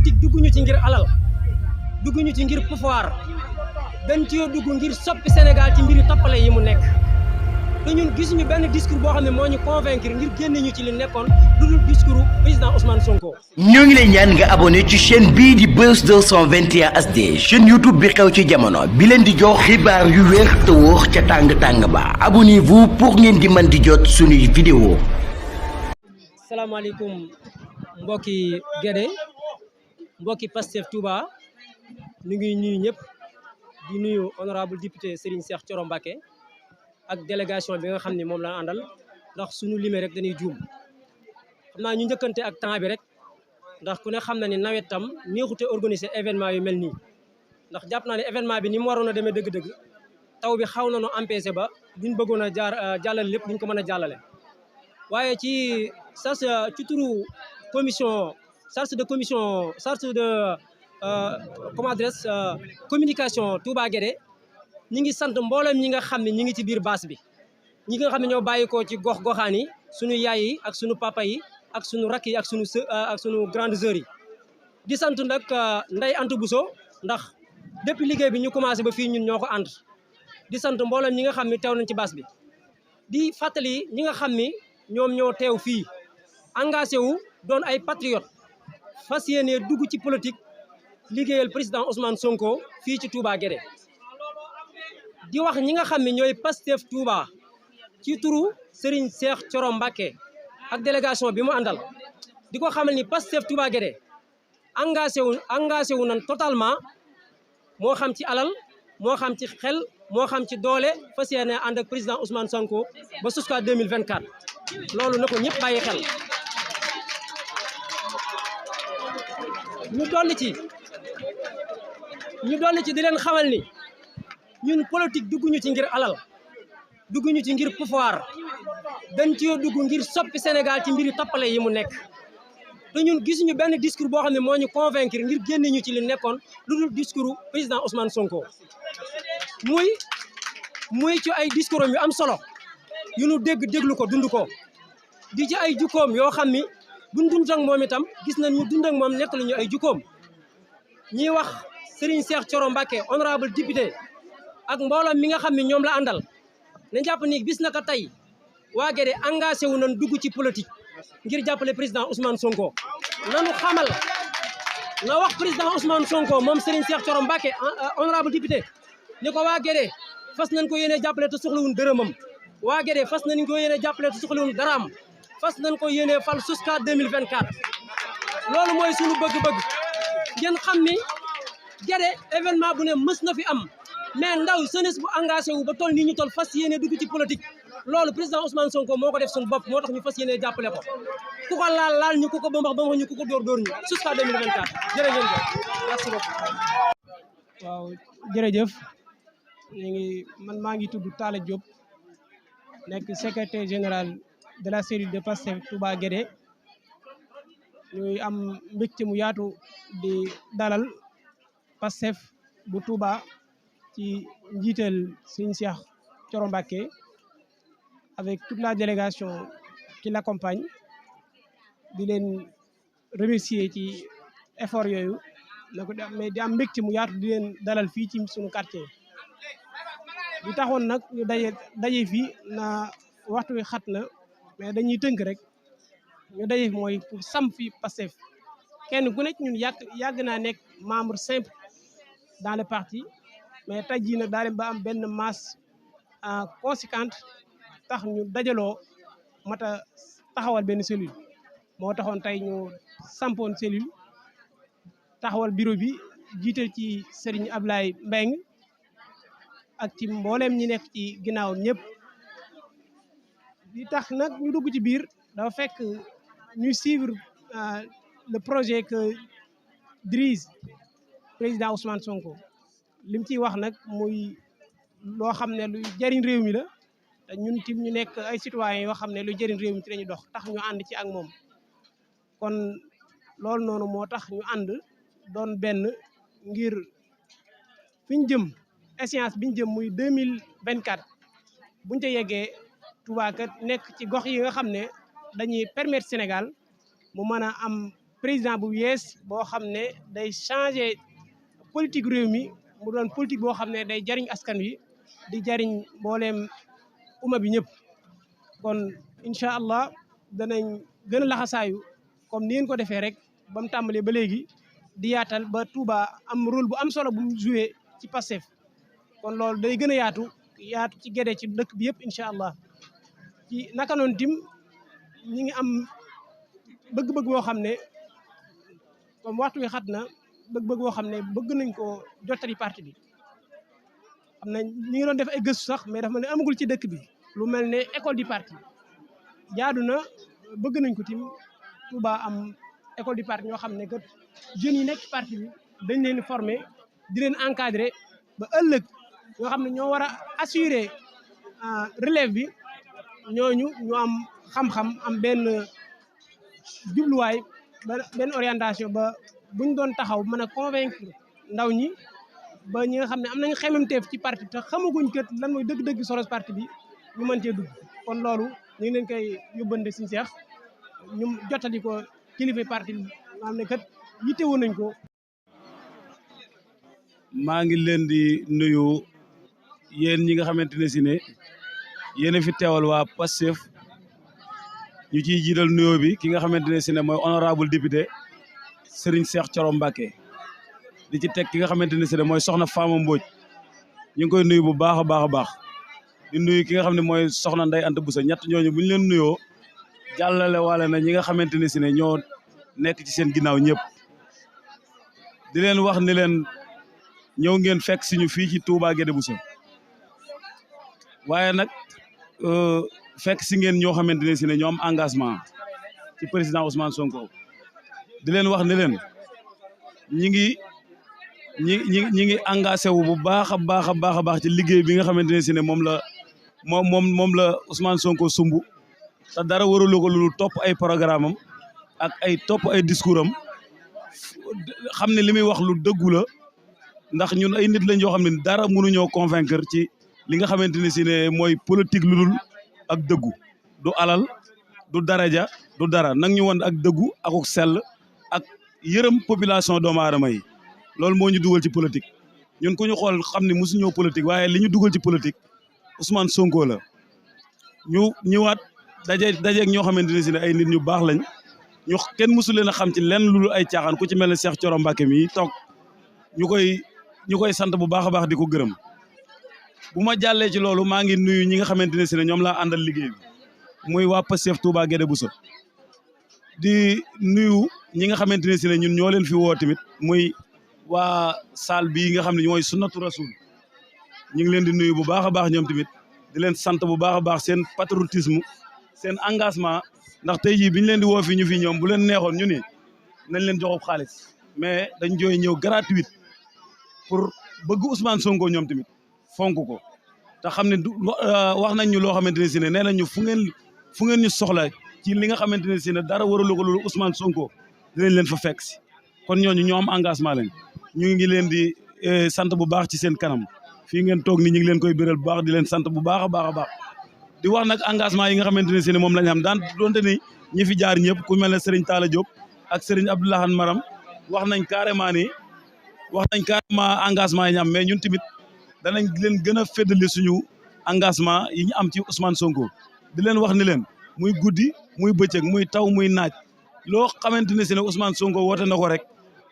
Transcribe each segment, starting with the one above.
politique dugguñu ci ngir alal dugguñu ci ngir pouvoir dañ ci dugg ngir soppi Sénégal ci mbiri tappale yi mu nekk te ñun gisuñu benn discours boo xam ne moo ñu convaincre ngir génne ñu ci li nekkoon lu dul discours président Ousmane Sonko. ñoo ngi lay ñaan nga abonné ci chaîne bii di Buzz 221 HD chaîne YouTube bi xew ci jamono bi leen di jox xibaar yu wér te wóor ca tàng-tàng ba abonnez-vous pour ngeen di mën di jot suñuy vidéo. salaamaaleykum mbokki Guédé mbokki Pastef Touba ñu ngi nuyu ñëpp di nuyu honorable député Serigne Cheikh Thioro Mbacké ak délégation bi nga xam ne moom la àndal ndax suñu limee rek dañuy juum xam naa ñu njëkkante ak temps bi rek ndax ku ne xam na ni nawet tam neexute organiser événement yu mel nii ndax jàpp naa ne événement bi ni mu waroon a demee dëgg-dëgg taw bi xaw na nu empêché ba duñ bëggoon a jàllale lépp duñ ko mën a jàllale waaye ci turu commission charge de comment dirais communication Touba Guédé ñi ngi sant mboolem ñi nga xam ne ñi ngi ci biir baas bi ñi nga xam ne ñoo bàyyikoo ci gox-goxaan yi suñu yaay yi ak suñu papa yi ak suñu rakk yi ak suñu grande sœurs yi di sant nag Ndeye Antou Bousso ndax depuis liggéey bi ñu commencé ba fii ñun ñoo ko ànd di sant mboolem ñi nga xam ne teew nañ ci baas bi di fàttali ñi nga xam ni ñoom ñoo teew fii engagé wu doon ay patriote fas yéene dugg ci politique liggéeyal président Ousmane Sonko fii ci Touba Guédé di wax ñi nga xam ne ñooy Pastef Touba ci turu Serigne Cheikh Thioro Mbacké ak délégation bi mu àndal di ko xamal ni Pastef Touba Guédé engagé wu nan totalement moo xam ci alal moo xam ci xel moo xam ci doole fas yéene ànd ak président Ousmane Sonko ba jusqu'à 2024 loolu na ko ñëpp bàyyi xel ñu dolli ci di leen xamal ni ñun politique dugguñu ci ngir alal dugguñu ci ngir pouvoir dañ ci dugg ngir soppi Sénégal ci mbiri tappale yi mu nekk te ñun gisuñu benn discours boo xam ne moo ñu convaincre ngir génne ñu ci li nekkoon lu dul discours président Ousmane Sonko muy ci ay discours yu am solo yu nu déglu ko dund ko di ci ay jukkoom yoo xam ni buñ dund ak moom itam gis nañ ñu dund ak moom nettali ñu ay jukkoom ñiy wax Serigne Cheikh Thioro Mbacké honorable député ak mbooloo mi nga xam ne ñoom la àndal na jàpp ni bis naka tey waa Guédé engagé wu nañ dugg ci politique ngir jàppale président Ousmane Sonko nanu xamal na wax président Ousmane Sonko moom Serigne Cheikh Thioro Mbacké honorable député ni ko waa Guédé fas nañ ko yéene jàppale te soxlawun dërëmam waa Guédé fas nañ ko yéene jàppale te soxlawun daraam fas nañ ko yéene fal jusqu'à 2024 loolu mooy suñu bëgg-bëgg ngeen xam ni Guédé événement bu ne mës na fi am mais ndaw jeunesse bu engagé wu ba toll nii ñu toll fas yéene dugg ci politique loolu président Ousmane Sonko moo ko def suñu bopp moo tax ñu fas yéene jàppale ko ku ko laal ñu ku ko bëmbax ñu ku ko dóor ñu jusqu'à 2024 jërëjëf merci beaucoup. waaw jërëjëf maa ngi tudd Talla Diop nekk secrétaire général de la cellule de Pastef Touba Guédé ñuy am mbégte mu yaatu di dalal Pastef bu Touba ci njiital Serigne Cheikh Thioro Mbacké avec toute la délégation qui l'accompagne di leen remercier ci effort yooyu mais di am mbégte mu yaatu di leen dalal fii ci suñu quartier di taxoon nag ñu daje fii na waxtu wi xat na mais dañuy tënk rek ñu daje mooy pour sam fi Pastef kenn ku nekk ñun yàgg naa nekk membre simple dans le parti mais tey jii nag daa dem ba am benn masse conséquente tax ñu dajaloo mata taxawal benn cellule moo taxoon tey ñu sampoon cellule taxawal bureau bi jiital ci Serigne Ablaye Mbengue ak ci mbooleem ñi nekk ci ginnaaw ñëpp li tax nag ñu dugg ci biir dafa fekk ñuy suivre le projet que dirige président Ousmane Sonko lim ciy wax nag muy loo xam ne lu jëriñ réew mi la te ñun tim ñu nekk ay citoyens yoo xam ne lu jëriñ réew mi ci lañu dox tax ñu ànd ci ak moom kon loolu noonu moo tax ñu ànd doon benn ngir fi ñu jëm échéance bi ñu jëm muy 2024 buñ ca yeggee Touba kat nekk ci gox yi nga xam ne dañuy permettre Sénégal mu mën a am président bu yees boo xam ne day changer politique réew mi mu doon politique boo xam ne day jariñ askan wi di jariñ mbooleem umma bi ñëpp kon incha allah danañ gën a laxasaayu comme ni ngeen ko defee rek ba mu tàmbalee ba léegi di yaatal ba Touba am rôle bu am solo bu mu joué ci Pastef kon loolu day gën a yaatu ci Guédé ci dëkk bi yëpp incha allah ci naka noonu tim ñi ngi am bëgg-bëgg boo xam ne comme waxtu wi xat na bëgg-bëgg boo xam ne bëgg nañ ko jottali parti bi xam nañ ñi ngi doon def ay gëstu sax mais dafa mel ne amagul ci dëkk bi lu mel ne école du parti jaadu na bëgg nañ ko tim Touba am école du parti ñoo xam ne que jeunes yi nekk ci parti bi dañ leen former di leen encadrer ba ëllëg ñoo xam ne ñoo war a assurer relève bi ñooñu ñu am xam-xam am benn jubluwaay benn orientation ba buñ doon taxaw mën a convaincre ndaw ñi ba ñi nga xam ne am nañu xememteef ci parti bi te xamaguñ kat lan mooy dëgg-dëgg solos parti bi ñu mën cee dugg kon loolu ñu ngi leen koy yóbbante suñu seex ñu jottali ko kilifa parti bi nga xam ne kat yittewoon nañ ko. maa ngi leen di nuyu yéen ñi nga xamante ne si ne yéen a fi teewal waa Pastef ñu ciy jiital nuyoo bi ki nga xamante ne si ne mooy honorable député Serigne Cheikh Thioro Mbacké di ci teg ki nga xamante ne si ne mooy soxna Fama Mbodj ñu ngi koy nuyu bu baax a baax a baax di nuyu ki nga xam ne mooy soxna Ndeye Anta Boussa ñett ñooñu bu ñu leen nuyoo jàllale waale na ñi nga xamante ne si ne ñoo nekk ci seen ginnaaw ñëpp di leen wax ni leen ñëw ngeen fekk si ñu fii ci Touba Guédé Bousso waaye nag fekk si ngeen ñoo xamante ne si ne ñoo am engagement ci président Ousmane Sonko di leen wax ne leen ñi ngi engagé wu bu baax a baax a baax a baax ci liggéey bi nga xamante ne si ne moom la Ousmane Sonko sumb te dara warulu ko lu topp ay programme am ak ay topp ay discours am xam ne li muy wax lu dëggu la ndax ñun ay nit lañ yoo xam ne dara mënuñoo convaincre ci li nga xamante ne si ne mooy politique lu dul ak dëggu du alal du daraja du dara nag ñu woon ak dëggu akuk sell ak yërëm population doomu aadama yi loolu moo ñu dugal ci politique ñun ku ñu xool xam ne mosuñoo politique waaye li ñu dugal ci politique Ousmane Sonko la ñu ñëwaat dajeeg ñoo xamante ne si ne ay nit ñu baax lañ ñu kenn mosu leen a xam ci lenn lu ay caaxaan ku ci mel ne Cheikh Thioro Mbacké mi toog ñu koy sant bu baax a baax di ko gërëm bu ma jàllee ci loolu maa ngi nuyu ñi nga xamante ne si ne ñoom laa àndal liggéey bi muy waa Pastef Touba Guédé Bousso di nuyu ñi nga xamante ne si ne ñun ñoo leen fi woo tamit muy waa salle bii nga xam ne mooy Sunnatu Rasul ñu ngi leen di nuyu bu baax a baax ñoom tamit di leen sant bu baax a baax seen patriotisme seen engagement ndax tey jii bi ñu leen di woo fi ñu fi ñoom bu leen neexoon ñu ni nañ leen joxub xaalis mais dañ jooy ñëw gratuite pour bëgg Ousmane Sonko ñoom tamit fonk ko te xam ne wax nañ ñu loo xamante ne si ne nee nañ ñu fu ngeen ñu soxla ci li nga xamante ne si ne dara waralu ko loolu Ousmane Sonko dinañ leen fa fekk si kon ñooñu ñoo am engagement lañ ñu ngi leen di sant bu baax ci seen kanam fii ngeen toog ni ñu ngi leen koy béral bu baax di leen sant bu baax a baax a baax di wax nag engagement yi nga xamante ne si ne moom lañ am daan doonte ni ñi fi jaar ñëpp ku mel ne Serigne Talla Diop ak Serigne Abdoulahan Maram wax nañ carrément engagement yi ñu am mais ñun tamit danañ leen gën a féddali suñu engagement yi ñu am ci Ousmane Sonko di leen wax ni leen muy guddi muy bëccëg muy taw muy naaj loo xamante ne si ne Ousmane Sonko woote na ko rek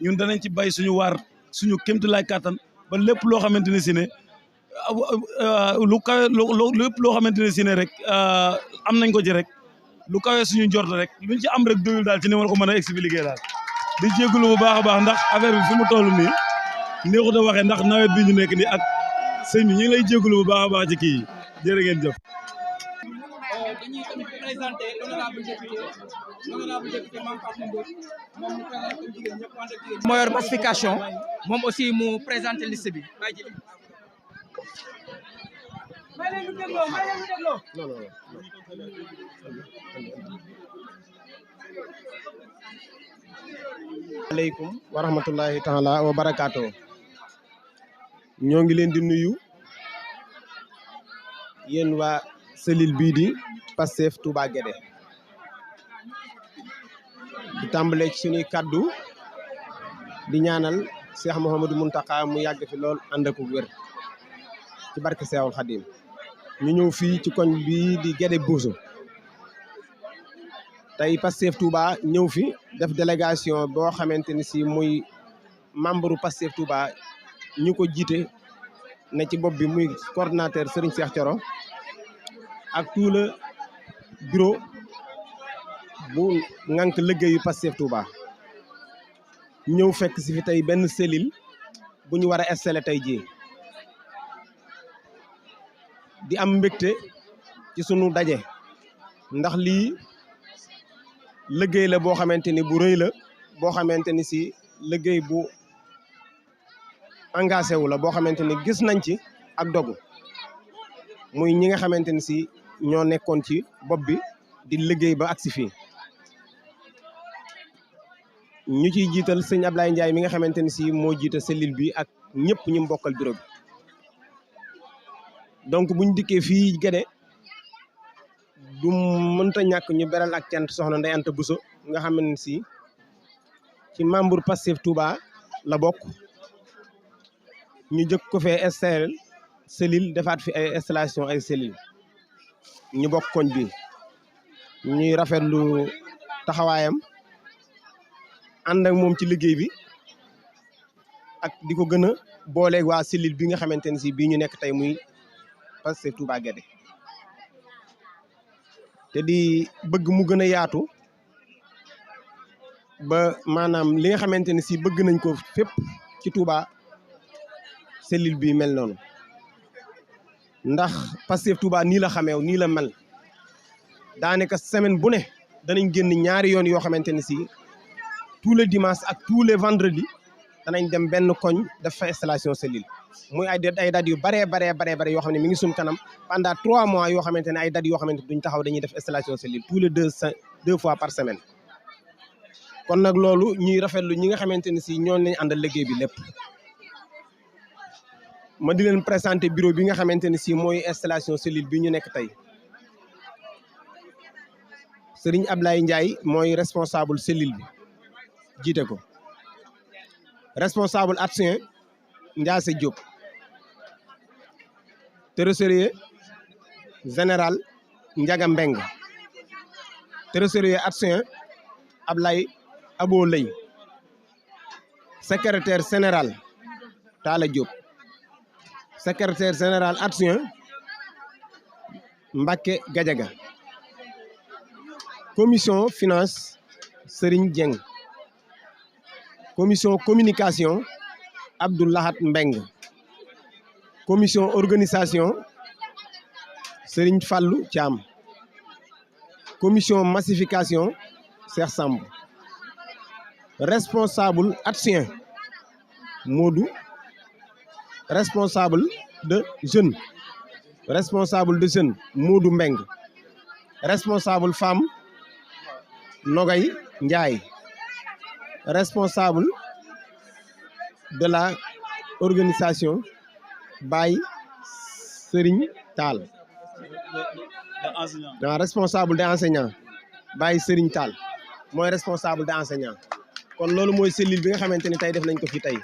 ñun danañ ci bay suñu waar suñu kéemtalaay kàttan ba lépp loo xamante ne si ne lu kawe lépp loo xamante ne si ne rek am nañ ko ci rek lu kawe suñu njort rek luñ ci am rek doyul daal ci ni ma ko mën a expliquer daal di jégalu bu baax a baax ndax affaire bi fi mu toll nii neexut a waxee ndax nawet bi ñu nekk nii ak sëñ bi ñu ngi lay jégalu bu baax a baax ci kii yi jërë ngeen jëf. dañuy tamit présenté l'honorable député Mame Fatou Mbodj moom mu présenté jigéen ñëpp ànd ak jigéen moo yor massification moom aussi mu présenté liste bi aleykum wa rahmatullahi taala wa barakaatu ñoo ngi leen di nuyu yéen waa cellule bii di Pastef Touba Guédé di tàmbalee ci suñuy kaddu di ñaanal Cheikh Mouhamadou Mountakha mu yàgg fi lool ànd ak wér ci barke Seexul Xadim ñu ñëw fii ci koñ bii di Guédé Bousso tey Pastef Touba ñëw fi def délégation boo xamante ni si muy membre Pastef Touba ñu ko jiite ne ci bopp bi muy coordonnateur Serigne Cheikh Thioro ak tout le bureau bu ngànk liggéeyu Pastef Touba ñëw fekk si fi tey benn cellule bu ñu war a installé tey jii di am mbégte ci sunu daje ndax lii liggéey la boo xamante ni bu rëy la boo xamante ni si liggéey bu engagé wu la boo xamante ni gis nañ ci ak dogu muy ñi nga xamante ni si ñoo nekkoon ci bopp bi di liggéey ba agsi fii ñu ciy jiital sëñ Ablaye Ndiaye mi nga xamante ni si moo jiite cellule bi ak ñëpp ñu mbokkal bureau bi donc buñ dikkee fii Guédé du mënta ñàkk ñu beral ak cant soxna Ndeye Anta Bousso nga xam ne si ci membre Pastef Touba la bokk ñu jëkk ko fee installé cellule defaat fi ay installation ay cellule ñu bokk koñ bi ñuy rafetlu taxawaayam ànd ak moom ci liggéey bi ak di ko gën a booleeg waa cellule bi nga xamante ne si bii ñu nekk tey muy Pastef Touba Guédé te di bëgg mu gën a yaatu ba maanaam li nga xamante ne si bëgg nañ ko fépp ci Touba cellule bi mel noonu ndax Pastef Touba nii la xameew nii la mel daanaka semaine bu ne danañ génn ñaari yoon yoo xamante ne si tous les dimanches ak tous les vendredis danañ dem benn koñ def fa installation cellule muy ay dates yu bare yoo xam ne mi ngi suñ kanam pendant 3 mois yoo xamante ne ay dates yoo xamante duñ taxaw dañuy def installation cellule tous les deux fois par semaine kon nag loolu ñuy rafetlu ñi nga xamante ne si ñoo nañ àndal liggéey bi lépp ma di leen présenter bureau bi nga xamante ne si mooy installation cellule bi ñu nekk tey Serigne Ablaye Ndiaye mooy responsable cellule bi jiite ko responsable adjoint Ndiasse Diop trésorier général Ndiaga Mbeng trésorier adjoint Ablaye Abo Lay secrétaire général Talla Diop secrétaire général adjoint Mbacké Gadiaga commission finance Serigne Dieng commission communication Abdou Lahat Mbeng commission organisation Serigne Fallou Thiam commission massification Cheikh Samb responsable adjoint Modou responsable de jeune Modou Mbeng responsable femme Nogay Ndiaye responsable de la organisation Baye Serigne Tall responsable des enseignants Baye Serigne Tall mooy responsable des enseignants kon loolu mooy cellule bi nga xamante ni tey def nañ ko fi tey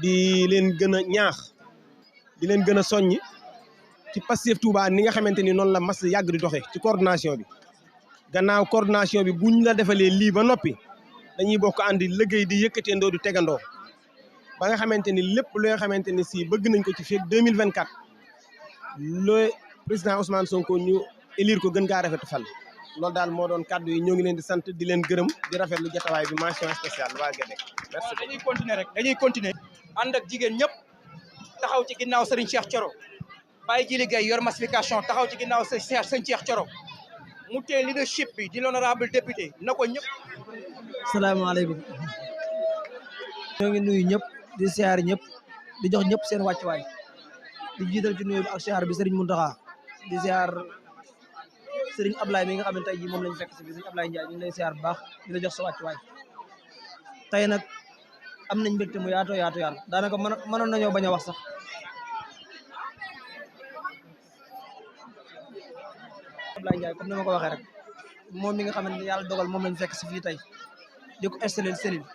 di leen gën a ñaax di leen gën a soññ ci Pastef Touba ni nga xamante ni noonu la mas yàgg di doxe ci coordination bi gannaaw coordination bi buñ la defalee lii ba noppi dañuy bokk àndi liggéey di yëkkateendoo di tegandoo ba nga xamante ni lépp loo nga xamante ni si bëgg nañ ko ci fii 2024 le président Ousmane Sonko ñu élire ko gën gaa rafetu fal loolu daal moo doon kàddu yi ñoo ngi leen di sant di leen gërëm di rafetlu jotawaay bi mention spéciale waa Guédé merci. dañuy continuer rek dañuy continuer ànd ak jigéen ñëpp taxaw ci ginnaaw Serigne Cheikh Thioro Baye Djili Gaye yor massification taxaw ci ginnaaw Serigne Cheikh Thioro mu tee leadership bi di l'honorable député na ko ñëpp. salaamaaleykum ñoo ngi nuyu ñëpp di siyaar ñëpp di jox ñëpp seen wàccuwaay di jiital ci nuyu bi ak siyaar bi Serigne Mountakha di siyaar Serigne Ablaye mi nga xam ne tey jii moom lañu fekk si bi Serigne Ablaye Ndiaye ñu ngi lay siyaar bu baax di la jox sa wàccuwaay tey nag am nañ mbégte mu yaatu daanaka mënoon nañoo bañ a wax sax Ablaye Ndiaye comme ni ma ko waxee rek moom mi nga xamante ni yàlla dogal moom lañ fekk si fii tey di ko installé cellule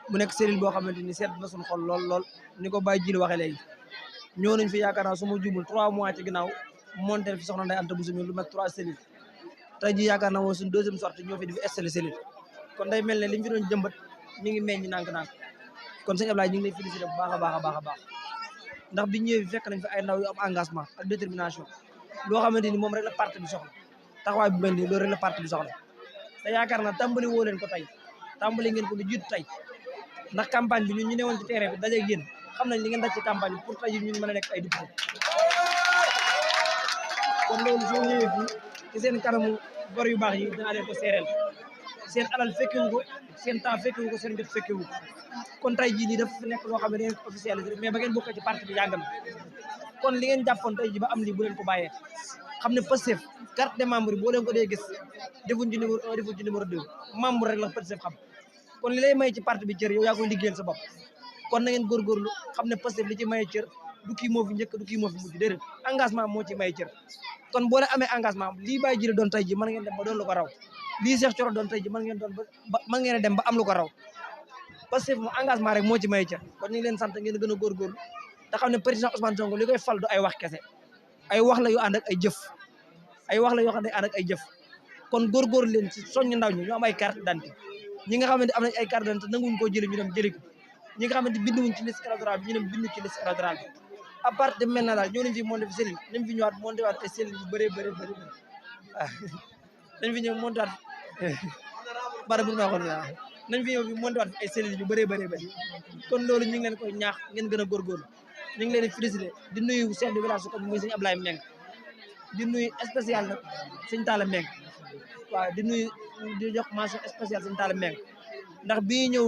mu nekk cellule boo xamante ni seet na suñu xol lool ni ko Baye Djili waxee léegi ñëw nañ fi yaakaar naa su ma jubul 3 mois ci ginnaaw monté fi soxna Ndeye Anta Bousso mi lu mat 3 cellules tey ji yaakaar naa mooy suñu deuxième sortie ñoo fi di fi installé cellule kon day mel ne li ñu fi doon jëmbat mi ngi meññ nànk-nànk kon sëñ Ablaye ñu ngi lay félicité bu baax a baax ndax bi ñëwee fekk nañ fi ay ndaw yu am engagement ak détermination loo xamante ni moom rek la parti bi soxla taxawaay bu mel nii loolu rek la parti bi soxla te yaakaar naa tàmbali woo leen ko tey tàmbali ngeen ko lu jiitu tey ndax campagne bi ñun ñu newoon ci terrain bi dajeeg yéen xam nañ li ngeen daj ci campagne bi pour tey ñun mën a nekk ay député kon loolu soo ñëwee fii ci seen kanamu gor yu baax yi dinaa leen ko seereel seen alal fekkewu ko seen temps fekkewu ko seen jot fekkewu ko kon tey jii lii dafa nekk loo xam ne dangeen ko officialisé mais ba ngeen bokkee ci parti bi yàgg na kon li ngeen jàppoon tey jii ba am lii bu leen ko bàyyee xam ne Pastef carte de membre yi boo leen ko dee gis defuñ ci numéro 1 defuñ ci numéro 2 membre rek la Pastef xam kon li lay may ci parti bi cër yow yaa koy liggéeyal sa bopp kon na ngeen góorgóorlu xam ne Pastef li ci maye cër du kii moo fi njëkk du kii moo fi mujj déedéet engagement moo ci maye cër kon boo leen amee engagement lii Baye Djili doon tey ji mën ngeen dem ba doon lu ko raw lii Cheikh Thioro doon tey ji mën ngeen doon ba mën ngeen dem ba am lu ko raw Pastef mu engagement rek moo ci maye cër kon ñu ngi leen sant ngeen gën a góorgóorlu te xam ne président Ousmane Sonko li koy fal du ay wax kese ay wax la yu ànd ak ay jëf ay wax la yoo xam ne ànd ak ay jëf kon góorgóorlu leen ci soññ ndaw ñi ñu am ay carte d'identité ñi nga xamante am nañ ay carte d'identité nanguñ koo jëli ñu dem jëli ko ñi nga xamante binduwuñ ci liste électorale bi ñu dem bindu ci liste électorale bi à part de maintenant daal ñoo nañ fi monté fi cellule nañ fi ñëwaat monté waat ay cellule yu bëree bëri waaw nañ fi ñëw monté waat bara bu ma waxoon waaw nañ fi ñëw fi monté waat ay cellules yu bëree bëri bëri kon loolu ñu ngi leen koy ñaax ngeen gën a góorgóorlu ñu ngi leen di félicité di nuyu chef de village su ko muy sëñ Ablaye Meng di nuyu spécial nag sëñ Talla Meng waaw di nuyu di jox mention spéciale sëñ Talla Meng ndax bii ñëw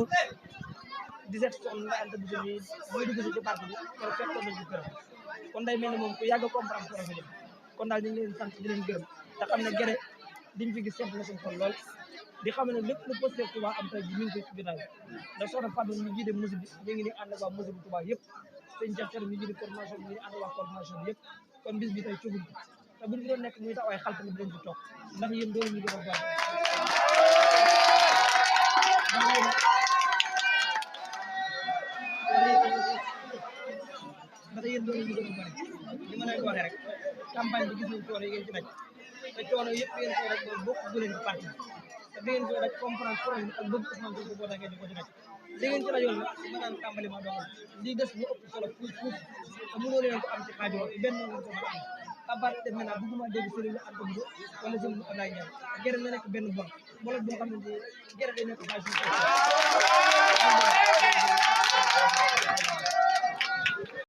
17 soxna Ndeye Anta Bousso mi mooy dugg si ci parti bi kër fekkoon nañ ci kër kon day mel ne moom ku yàgg a comprendre projet bi kon daal ñu ngi leen sant di leen gërëm te xam ne gere diñ fi gis seet na suñu xol lool di xam ne lépp lu Pastef Touba am tey ji mi ngi koy ci ginnaaw ndax soxna Fatou mi jiite musi bi mi ngi ni ànd ak waa musi bi Touba yëpp sëñ Cheikh Thioro mi jiite coordination bi mi ngi ànd ak waa coordination bi yëpp kon bis bi tey coguñ ko te buñ fi doon nekk muy tax ay xal tamit dañ fi toog ndax yéen doolu ñu gën a baax ndax yéen doolu ñu gën a bari li ma leen ko waxee rek campagne bi gis nañ coono yi ngeen ci daj te coono yëpp ngeen ko rek bokk bu leen ci parti te bi ngeen ko daj comprendre problème ak bëgg Ousmane Sonko boo tax ngeen di ko ci daj li ngeen ci rajoon nag ma naan tàmbali ma doon lii des mu ëpp solo fuuf te mënoo leen ko am ci xaajoo benn ngeen ko mën a am à part de maintenant bëgguma dégg Serigne Anta Bousso wala Serigne Ablaye Niang gerte na nekk benn bon wala boo xam ne gerte day nekk bâche